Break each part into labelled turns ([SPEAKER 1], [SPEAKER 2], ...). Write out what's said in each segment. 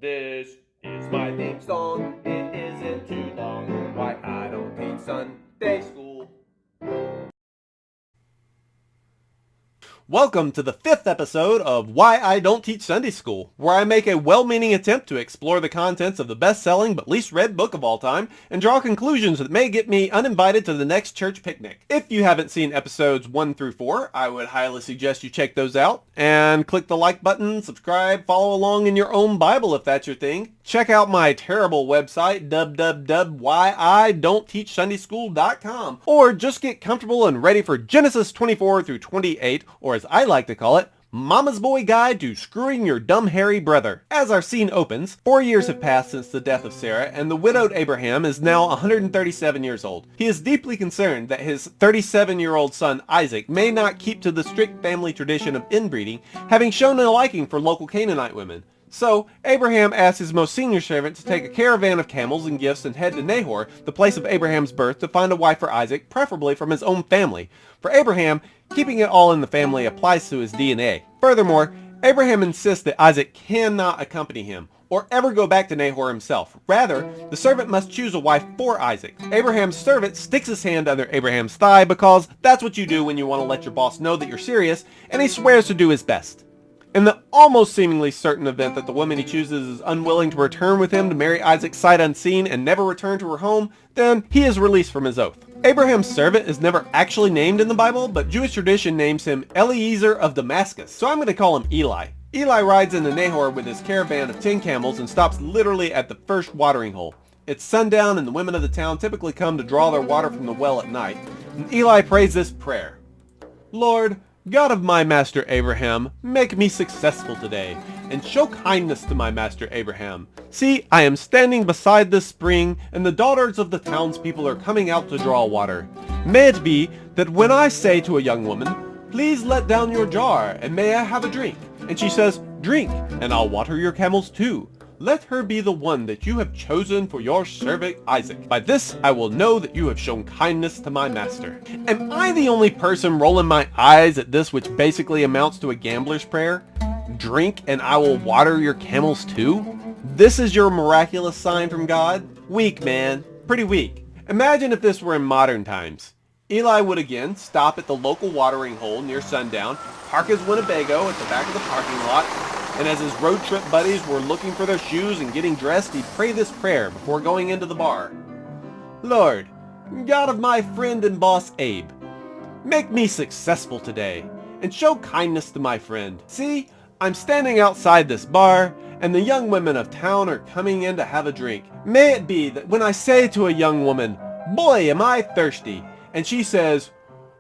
[SPEAKER 1] This is my theme song. It isn't too long. Why I don't teach Sunday school.
[SPEAKER 2] Welcome to the 5th episode of Why I Don't Teach Sunday School, where I make a well-meaning attempt to explore the contents of the best-selling but least read book of all time and draw conclusions that may get me uninvited to the next church picnic. If you haven't seen episodes 1 through 4, I would highly suggest you check those out and click the like button, subscribe, follow along in your own Bible if that's your thing. Check out my terrible website, www.whyidon'tteachsundayschool.com, or just get comfortable and ready for Genesis 24 through 28, or as I like to call it, Mama's Boy Guide to Screwing Your Dumb Hairy Brother. As our scene opens, 4 years have passed since the death of Sarah, and the widowed Abraham is now 137 years old. He is deeply concerned that his 37-year-old son Isaac may not keep to the strict family tradition of inbreeding, having shown a liking for local Canaanite women. So, Abraham asks his most senior servant to take a caravan of camels and gifts and head to Nahor, the place of Abraham's birth, to find a wife for Isaac, preferably from his own family. For Abraham, keeping it all in the family applies to his DNA. Furthermore, Abraham insists that Isaac cannot accompany him, or ever go back to Nahor himself. Rather, the servant must choose a wife for Isaac. Abraham's servant sticks his hand under Abraham's thigh because that's what you do when you want to let your boss know that you're serious, and he swears to do his best. In the almost seemingly certain event that the woman he chooses is unwilling to return with him to marry Isaac sight unseen and never return to her home, then he is released from his oath. Abraham's servant is never actually named in the Bible, but Jewish tradition names him Eliezer of Damascus, so I'm going to call him Eli. Eli rides into Nahor with his caravan of 10 camels and stops literally at the first watering hole. It's sundown and the women of the town typically come to draw their water from the well at night, and Eli prays this prayer. Lord, God of my master Abraham, make me successful today, and show kindness to my master Abraham. See, I am standing beside this spring, and the daughters of the townspeople are coming out to draw water. May it be that when I say to a young woman, please let down your jar, and may I have a drink? And she says, drink, and I'll water your camels too. Let her be the one that you have chosen for your servant Isaac. By this I will know that you have shown kindness to my master. Am I the only person rolling my eyes at this, which basically amounts to a gambler's prayer? Drink and I will water your camels too? This is your miraculous sign from God? Weak, man. Pretty weak. Imagine if this were in modern times. Eli would again stop at the local watering hole near sundown, park his Winnebago at the back of the parking lot, and as his road trip buddies were looking for their shoes and getting dressed, he'd pray this prayer before going into the bar. Lord, God of my friend and boss Abe, make me successful today, and show kindness to my friend. See, I'm standing outside this bar, and the young women of town are coming in to have a drink. May it be that when I say to a young woman, boy, am I thirsty, and she says,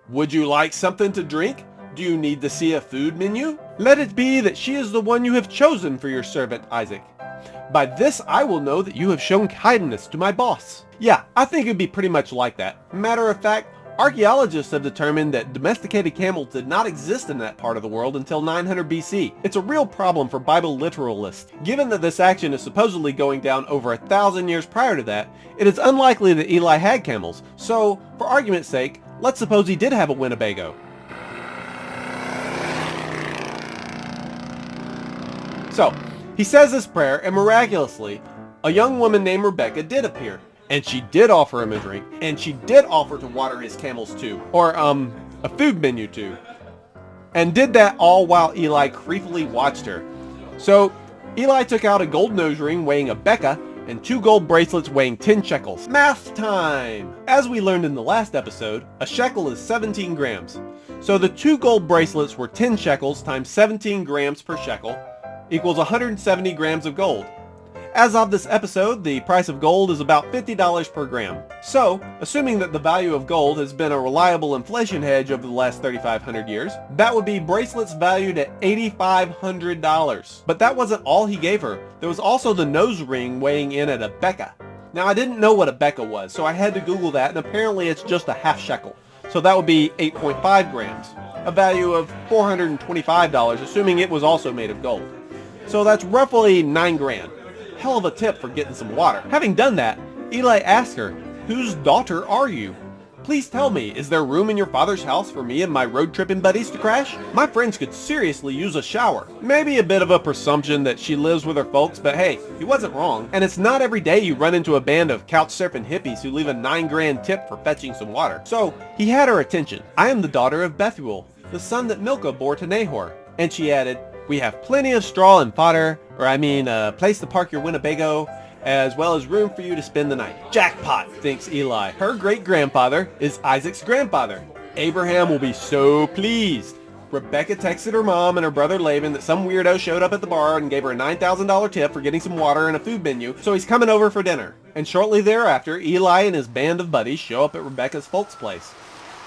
[SPEAKER 2] would you like something to drink? Do you need to see a food menu? Let it be that she is the one you have chosen for your servant Isaac. By this I will know that you have shown kindness to my boss. Yeah, I think it'd be pretty much like that. Matter of fact, archaeologists have determined that domesticated camels did not exist in that part of the world until 900 BC. It's a real problem for Bible literalists. Given that this action is supposedly going down over 1,000 years prior to that, it is unlikely that Eli had camels. So, for argument's sake, let's suppose he did have a Winnebago. So, he says this prayer, and miraculously, a young woman named Rebecca did appear. And she did offer him a drink, and she did offer to water his camels too. Or, a food menu too. And did that all while Eli creepily watched her. So, Eli took out a gold nose ring weighing a becca, and 2 gold bracelets weighing 10 shekels. Math time! As we learned in the last episode, a shekel is 17 grams. So the 2 gold bracelets were 10 shekels times 17 grams per shekel, equals 170 grams of gold. As of this episode, the price of gold is about $50 per gram. So, assuming that the value of gold has been a reliable inflation hedge over the last 3,500 years, that would be bracelets valued at $8,500. But that wasn't all he gave her. There was also the nose ring weighing in at a becca. Now, I didn't know what a becca was, so I had to Google that, and apparently it's just a half shekel. So that would be 8.5 grams, a value of $425, assuming it was also made of gold. So that's roughly 9 grand. Hell of a tip for getting some water. Having done that, Eli asked her, whose daughter are you? Please tell me, is there room in your father's house for me and my road tripping buddies to crash? My friends could seriously use a shower. Maybe a bit of a presumption that she lives with her folks, but hey, he wasn't wrong. And it's not every day you run into a band of couch surfing hippies who leave a $9,000 tip for fetching some water. So he had her attention. I am the daughter of Bethuel, the son that Milcah bore to Nahor. And she added, we have plenty of straw and fodder, a place to park your Winnebago, as well as room for you to spend the night. Jackpot, thinks Eli. Her great-grandfather is Isaac's grandfather. Abraham will be so pleased. Rebecca texted her mom and her brother Laban that some weirdo showed up at the bar and gave her a $9,000 tip for getting some water and a food menu, so he's coming over for dinner. And shortly thereafter, Eli and his band of buddies show up at Rebecca's folks' place.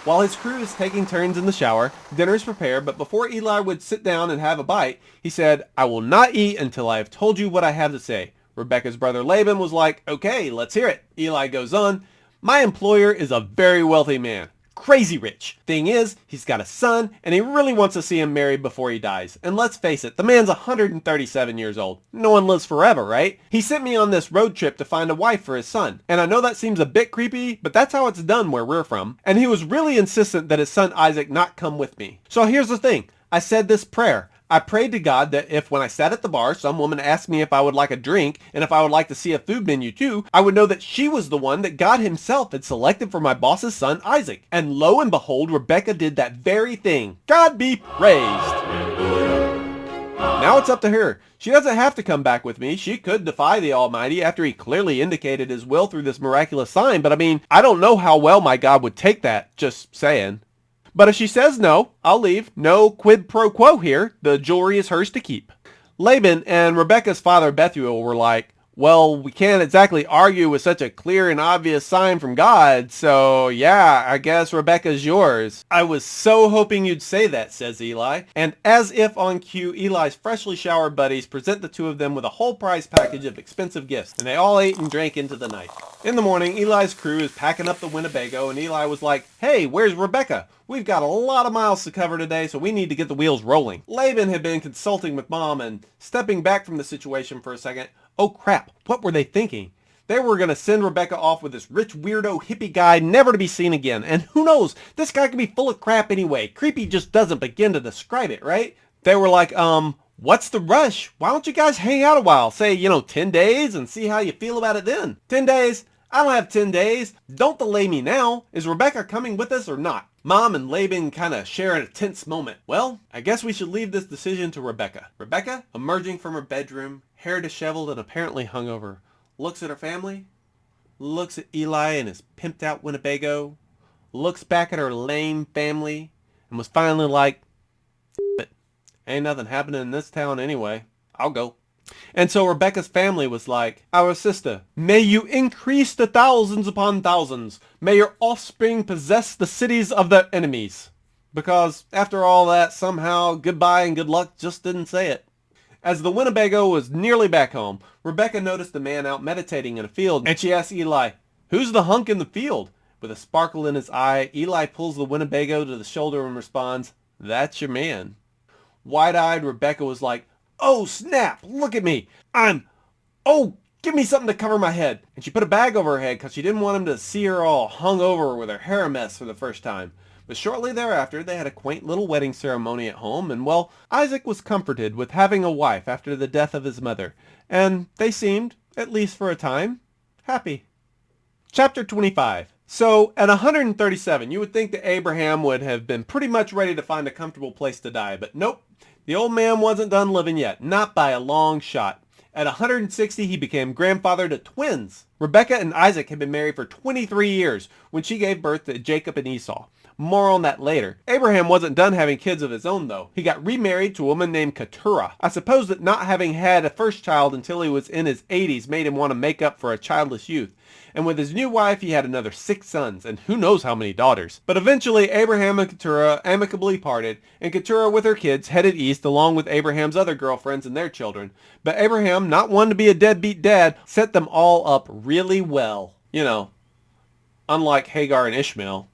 [SPEAKER 2] While his crew is taking turns in the shower, dinner is prepared, but before Eli would sit down and have a bite, he said, I will not eat until I have told you what I have to say. Rebecca's brother Laban was like, okay, let's hear it. Eli goes on, my employer is a very wealthy man. Crazy rich. Thing is, he's got a son, and he really wants to see him married before he dies. And let's face it, the man's 137 years old. No one lives forever, right? He sent me on this road trip to find a wife for his son. And I know that seems a bit creepy, but that's how it's done where we're from. And he was really insistent that his son Isaac not come with me. So here's the thing. I said this prayer. I prayed to God that if when I sat at the bar, some woman asked me if I would like a drink and if I would like to see a food menu too, I would know that she was the one that God himself had selected for my boss's son Isaac. And lo and behold, Rebecca did that very thing. God be praised. Now it's up to her. She doesn't have to come back with me. She could defy the Almighty after he clearly indicated his will through this miraculous sign, but I don't know how well my God would take that, just saying. But if she says no, I'll leave. No quid pro quo here. The jewelry is hers to keep. Laban and Rebecca's father Bethuel were like, well, we can't exactly argue with such a clear and obvious sign from God, so yeah, I guess Rebecca's yours. I was so hoping you'd say that, says Eli. And as if on cue, Eli's freshly showered buddies present the two of them with a whole prize package of expensive gifts, and they all ate and drank into the night. In the morning, Eli's crew is packing up the Winnebago, and Eli was like, hey, where's Rebecca? We've got a lot of miles to cover today, so we need to get the wheels rolling. Laban had been consulting with Mom, and stepping back from the situation for a second, oh crap, what were they thinking? They were going to send Rebecca off with this rich weirdo hippie guy never to be seen again. And who knows, this guy could be full of crap anyway. Creepy just doesn't begin to describe it, right? They were like, what's the rush? Why don't you guys hang out a while? Say, 10 days and see how you feel about it then. 10 days? I don't have 10 days. Don't delay me now. Is Rebecca coming with us or not? Mom and Laban kind of share a tense moment. Well, I guess we should leave this decision to Rebecca. Rebecca, emerging from her bedroom, hair disheveled and apparently hungover, looks at her family, looks at Eli and his pimped out Winnebago, looks back at her lame family, and was finally like, it. Ain't nothing happening in this town anyway. I'll go. And so Rebecca's family was like, our sister, may you increase to thousands upon thousands. May your offspring possess the cities of their enemies. Because after all that, somehow goodbye and good luck just didn't say it. As the Winnebago was nearly back home, Rebecca noticed a man out meditating in a field, and she asked Eli, who's the hunk in the field? With a sparkle in his eye, Eli pulls the Winnebago to the shoulder and responds, that's your man. Wide-eyed, Rebecca was like, oh, snap, look at me. Give me something to cover my head. And she put a bag over her head because she didn't want him to see her all hung over with her hair a mess for the first time. But shortly thereafter, they had a quaint little wedding ceremony at home, and well, Isaac was comforted with having a wife after the death of his mother, and they seemed, at least for a time, happy. Chapter 25. So, at 137, you would think that Abraham would have been pretty much ready to find a comfortable place to die, but nope. The old man wasn't done living yet, not by a long shot. At 160, he became grandfather to twins. Rebecca and Isaac had been married for 23 years when she gave birth to Jacob and Esau. More on that later. Abraham wasn't done having kids of his own though. He got remarried to a woman named Keturah. I suppose that not having had a first child until he was in his 80s made him want to make up for a childless youth. And with his new wife, he had another 6 sons, and who knows how many daughters. But eventually, Abraham and Keturah amicably parted, and Keturah with her kids headed east along with Abraham's other girlfriends and their children. But Abraham, not one to be a deadbeat dad, set them all up really well. Unlike Hagar and Ishmael.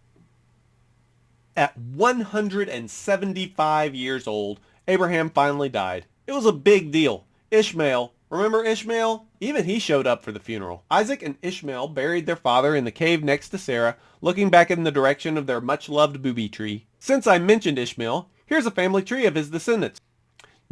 [SPEAKER 2] At 175 years old, Abraham finally died. It was a big deal. Ishmael, Remember Ishmael? Even he showed up for the funeral. Isaac and Ishmael buried their father in the cave next to Sarah, looking back in the direction of their much-loved booby tree. Since I mentioned Ishmael, here's a family tree of his descendants.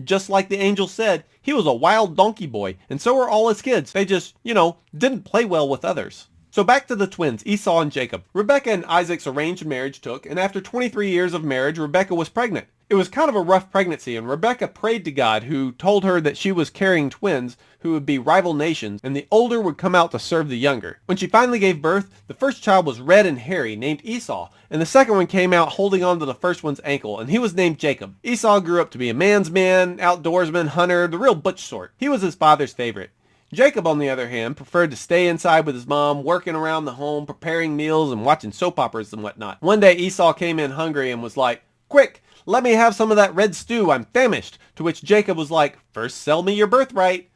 [SPEAKER 2] Just like the angel said, he was a wild donkey boy, and so were all his kids. They just, didn't play well with others. So back to the twins, Esau and Jacob. Rebekah and Isaac's arranged marriage took, and after 23 years of marriage, Rebekah was pregnant. It was kind of a rough pregnancy, and Rebekah prayed to God, who told her that she was carrying twins who would be rival nations, and the older would come out to serve the younger. When she finally gave birth, the first child was red and hairy, named Esau, and the second one came out holding on to the first one's ankle, and he was named Jacob. Esau grew up to be a man's man, outdoorsman, hunter, the real butch sort. He was his father's favorite. Jacob, on the other hand, preferred to stay inside with his mom, working around the home, preparing meals, and watching soap operas and whatnot. One day, Esau came in hungry and was like, "Quick, let me have some of that red stew, I'm famished." To which Jacob was like, "First sell me your birthright."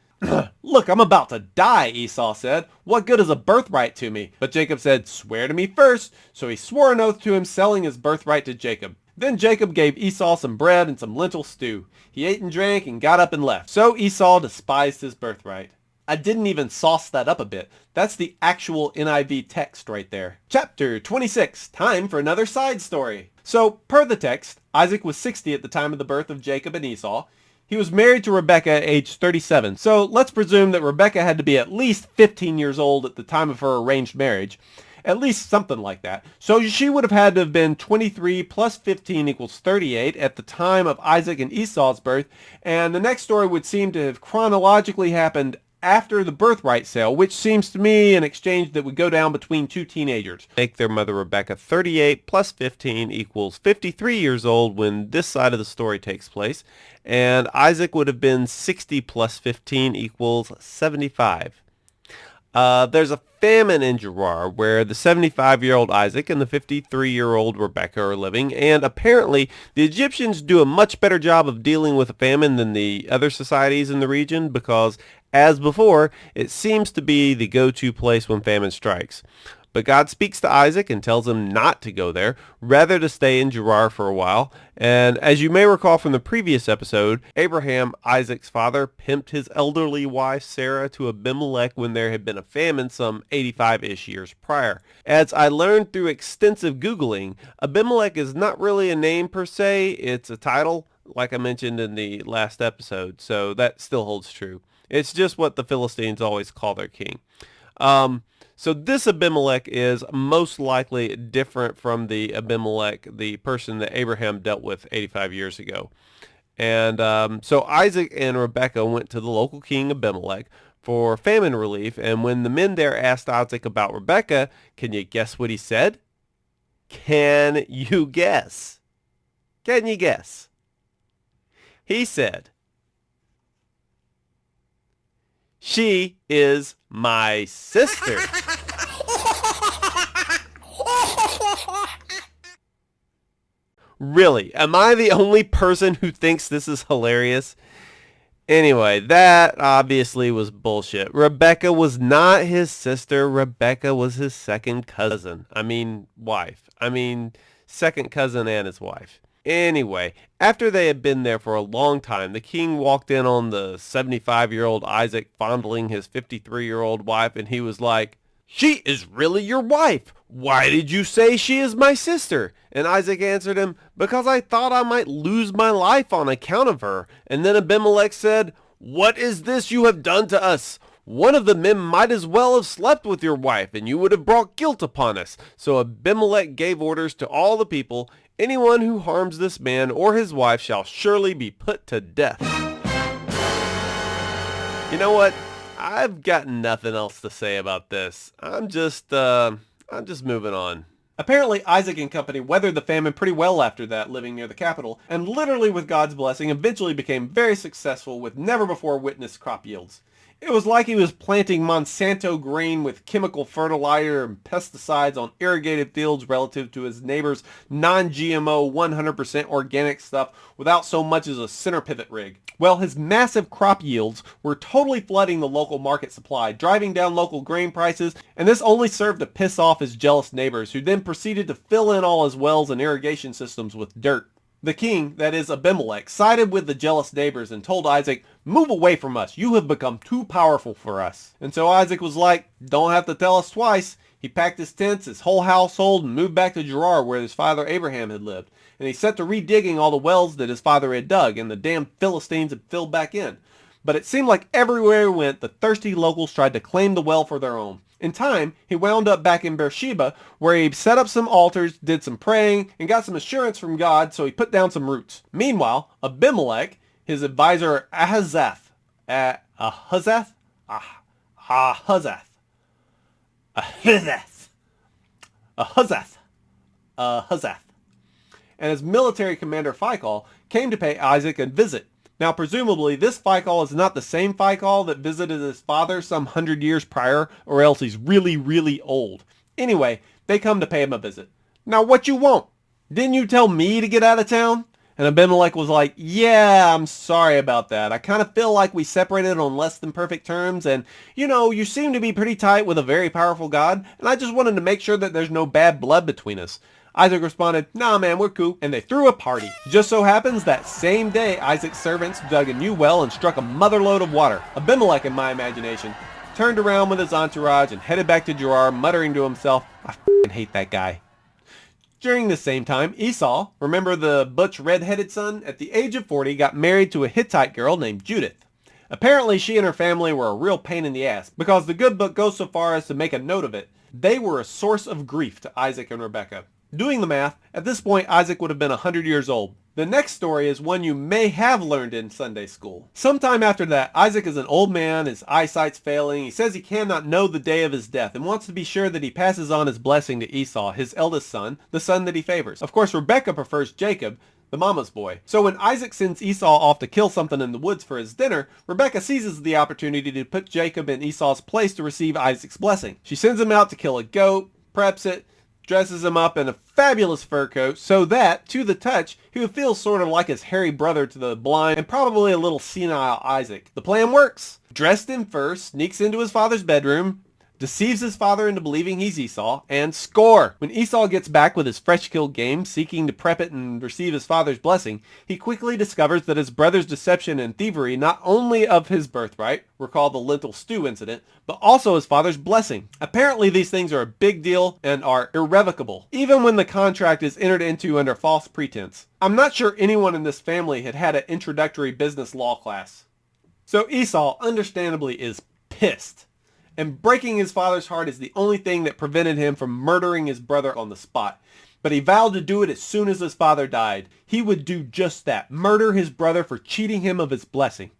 [SPEAKER 2] "Look, I'm about to die," Esau said. "What good is a birthright to me?" But Jacob said, "Swear to me first." So he swore an oath to him, selling his birthright to Jacob. Then Jacob gave Esau some bread and some lentil stew. He ate and drank and got up and left. So Esau despised his birthright. I didn't even sauce that up a bit. That's the actual NIV text right there. Chapter 26. Time for another side story. So, per the text, Isaac was 60 at the time of the birth of Jacob and Esau. He was married to Rebekah at age 37. So let's presume that Rebekah had to be at least 15 years old at the time of her arranged marriage. At least something like that. So she would have had to have been 23 plus 15 equals 38 at the time of Isaac and Esau's birth. And the next story would seem to have chronologically happened after the birthright sale, which seems to me an exchange that would go down between two teenagers. Make their mother Rebekah 38 plus 15 equals 53 years old when this side of the story takes place, and Isaac would have been 60 plus 15 equals 75. There's a famine in Gerar where the 75-year-old Isaac and the 53-year-old Rebekah are living, and apparently the Egyptians do a much better job of dealing with a famine than the other societies in the region because, as before, it seems to be the go-to place when famine strikes. But God speaks to Isaac and tells him not to go there, rather to stay in Gerar for a while. And as you may recall from the previous episode, Abraham, Isaac's father, pimped his elderly wife Sarah to Abimelech when there had been a famine some 85-ish years prior. As I learned through extensive Googling, Abimelech is not really a name per se, it's a title, like I mentioned in the last episode, so that still holds true. It's just what the Philistines always call their king. So this Abimelech is most likely different from the Abimelech, the person that Abraham dealt with 85 years ago. And so Isaac and Rebekah went to the local king Abimelech for famine relief. And when the men there asked Isaac about Rebekah, can you guess what he said? Can you guess? Can you guess? He said, "She is my sister." Really? Am I the only person who thinks this is hilarious? Anyway, that obviously was bullshit. Rebekah was not his sister. Rebekah was his second cousin. Wife. Second cousin and his wife. Anyway, after they had been there for a long time, the king walked in on the 75-year-old Isaac fondling his 53-year-old wife, and he was like, "She is really your wife. Why did you say she is my sister?" And Isaac answered him, "Because I thought I might lose my life on account of her." And then Abimelech said, "What is this you have done to us? One of the men might as well have slept with your wife, and you would have brought guilt upon us." So Abimelech gave orders to all the people, "Anyone who harms this man or his wife shall surely be put to death." You know what? I've got nothing else to say about this. I'm just moving on. Apparently, Isaac and company weathered the famine pretty well after that, living near the capital, and literally with God's blessing eventually became very successful with never-before-witnessed crop yields. It was like he was planting Monsanto grain with chemical fertilizer and pesticides on irrigated fields relative to his neighbor's non-GMO 100% organic stuff without so much as a center pivot rig. Well, his massive crop yields were totally flooding the local market supply, driving down local grain prices, and this only served to piss off his jealous neighbors, who then proceeded to fill in all his wells and irrigation systems with dirt. The king, that is Abimelech, sided with the jealous neighbors and told Isaac, "Move away from us. You have become too powerful for us." And so Isaac was like, "Don't have to tell us twice." He packed his tents, his whole household, and moved back to Gerar where his father Abraham had lived. And he set to redigging all the wells that his father had dug, and the damn Philistines had filled back in. But it seemed like everywhere he went, the thirsty locals tried to claim the well for their own. In time, he wound up back in Beersheba, where he set up some altars, did some praying, and got some assurance from God, so he put down some roots. Meanwhile, Abimelech, his advisor Ahazath, and his military commander Phicol came to pay Isaac a visit. Now, presumably, this Phicol is not the same Phicol that visited his father some 100 years prior, or else he's really, really old. Anyway, they come to pay him a visit. "Now, what you want? Didn't you tell me to get out of town?" And Abimelech was like, "Yeah, I'm sorry about that. I kind of feel like we separated on less than perfect terms, and, you seem to be pretty tight with a very powerful God, and I just wanted to make sure that there's no bad blood between us." Isaac responded, "Nah, man, we're cool," and they threw a party. Just so happens that same day, Isaac's servants dug a new well and struck a motherload of water. Abimelech, in my imagination, turned around with his entourage and headed back to Gerar, muttering to himself, "I f***ing hate that guy." During the same time, Esau, remember the butch red-headed son, at the age of 40 got married to a Hittite girl named Judith. Apparently she and her family were a real pain in the ass, because the good book goes so far as to make a note of it. They were a source of grief to Isaac and Rebekah. Doing the math, at this point Isaac would have been 100 years old. The next story is one you may have learned in Sunday school. Sometime after that, Isaac is an old man, his eyesight's failing, he says he cannot know the day of his death, and wants to be sure that he passes on his blessing to Esau, his eldest son, the son that he favors. Of course, Rebekah prefers Jacob, the mama's boy. So when Isaac sends Esau off to kill something in the woods for his dinner, Rebekah seizes the opportunity to put Jacob in Esau's place to receive Isaac's blessing. She sends him out to kill a goat, preps it, dresses him up in a fabulous fur coat so that, to the touch, he would feel sort of like his hairy brother to the blind and probably a little senile Isaac. The plan works. Dressed in fur, sneaks into his father's bedroom, deceives his father into believing he's Esau, and score! When Esau gets back with his fresh-killed game, seeking to prep it and receive his father's blessing, he quickly discovers that his brother's deception and thievery not only of his birthright, recall the lentil stew incident, but also his father's blessing. Apparently these things are a big deal and are irrevocable, even when the contract is entered into under false pretense. I'm not sure anyone in this family had had an introductory business law class. So Esau, understandably, is pissed. And breaking his father's heart is the only thing that prevented him from murdering his brother on the spot. But he vowed to do it as soon as his father died. He would do just that, murder his brother for cheating him of his blessing.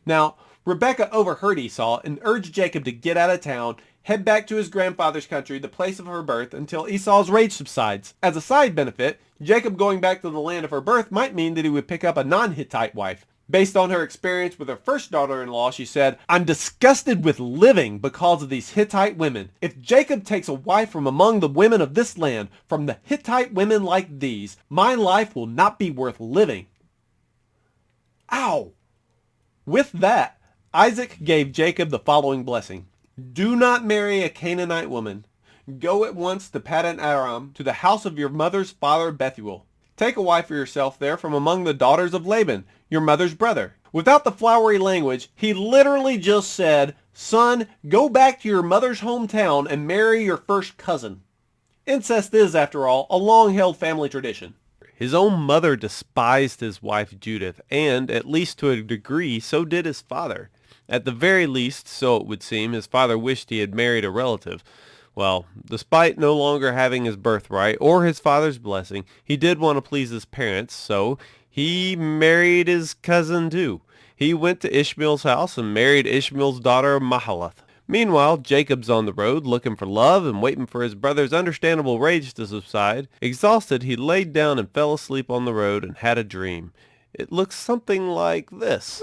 [SPEAKER 2] Now, Rebekah overheard Esau and urged Jacob to get out of town, head back to his grandfather's country, the place of her birth, until Esau's rage subsides. As a side benefit, Jacob going back to the land of her birth might mean that he would pick up a non-Hittite wife. Based on her experience with her first daughter-in-law, she said, "I'm disgusted with living because of these Hittite women. If Jacob takes a wife from among the women of this land, from the Hittite women like these, my life will not be worth living." Ow! With that, Isaac gave Jacob the following blessing. "Do not marry a Canaanite woman. Go at once to Paddan Aram, to the house of your mother's father Bethuel. Take a wife for yourself there from among the daughters of Laban, your mother's brother." Without the flowery language, he literally just said, "Son, go back to your mother's hometown and marry your first cousin." Incest is, after all, a long-held family tradition. His own mother despised his wife Judith, and, at least to a degree, so did his father. At the very least, so it would seem, his father wished he had married a relative. Well, despite no longer having his birthright or his father's blessing, he did want to please his parents, so he married his cousin too. He went to Ishmael's house and married Ishmael's daughter Mahalath. Meanwhile, Jacob's on the road looking for love and waiting for his brother's understandable rage to subside. Exhausted, he laid down and fell asleep on the road and had a dream. It looks something like this.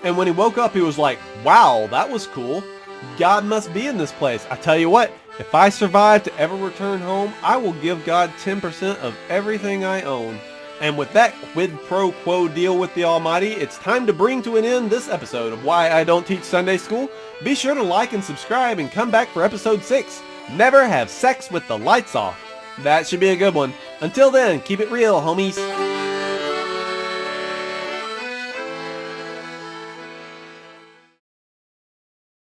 [SPEAKER 2] And when he woke up, he was like, "Wow, that was cool. God must be in this place. I tell you what, if I survive to ever return home, I will give God 10% of everything I own." And with that quid pro quo deal with the Almighty, it's time to bring to an end this episode of Why I Don't Teach Sunday School. Be sure to like and subscribe and come back for episode 6. Never have sex with the lights off. That should be a good one. Until then, keep it real, homies.